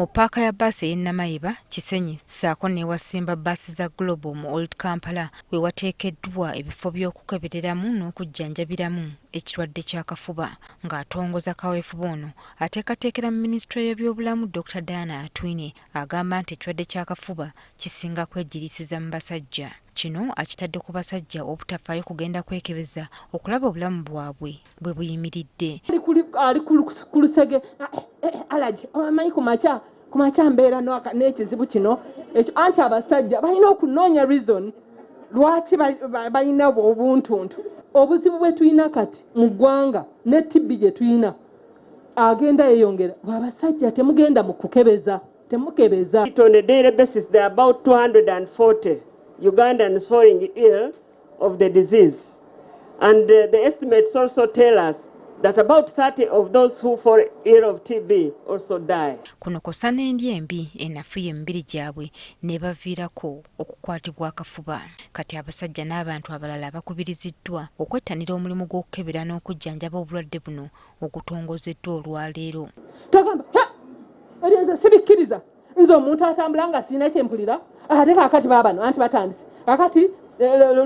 mu paaka ya bbaasi ey'e Namayeba, Kisenyi ssaako n'ewasimba bbaasi za Global mu Old Kampala we wateekeddwa ebifo by'okukebereramu n'okujjanjabiramu ekirwadde ky'akafuba ng'atongozza kaweefube ono ateekateekera mu Minisitule y'ebyobulamu Dr.Atwine agamba nti ekirwadde ky'akafuba kisinga kwejjirisiza mu basajja. Kino akitadde ku basajja obutafaayo kugenda kwekebeza okulaba obulamu bwabwe bwe buyimiridde. Ali ku lusege alaji amanyi kumakya mbeera n'ekizibu kino ekyo anti abasajja balina okunoonya reason lwaki balina obuntuntu. Obuzibu bwe tulina kati mu ggwanga ne TB gye tulina agenda yeeyongera abasajja temugenda mu kukebeza temukebeza. On a daily basis there are about 240 Ugandans falling ill of the disease, and the estimates also tell us that about 30 of those who fall ill of TB also die. Kuno kosa n'endya embi enafuya emibiri gyabwe ne baviirako okukwatibwa akafuba. Kati abasajja n'abantu abalala bakubiriziddwa okwettanira omulimu gw'okukebera n'okujjanjaba obulwadde buno ogutongozeddwa olwaleero. Togamba eriyenze sibikkiriza nze omuntu atambula nga sirina kyempulira ate kaakati baabano anti batandise kaakati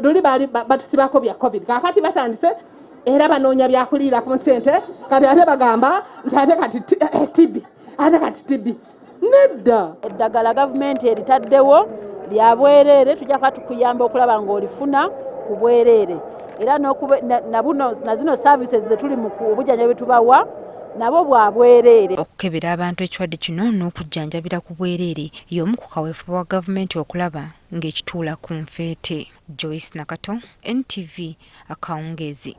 luli baali batusibako bya covid kaakati batandise era banoonya byakuliira ku ssente kati ate bagamba nti ate kati TB ate kati TB nedda. Eddagala gavumenti eritaddewo lya bwereere tujja kuba tukuyamba okulaba ng'olifuna ku bwereere era na zino services ze tuli mu bujjanjabi bwe tubawa nabo bwa bwereere. Okukebera abantu ekirwadde kino n'okujjanjabira ku bwereere y'omu ku kaweefube wa gavumenti okulaba ng'ekituula ku nfeete. Joyce Nakato, NTV, Akawungeezi.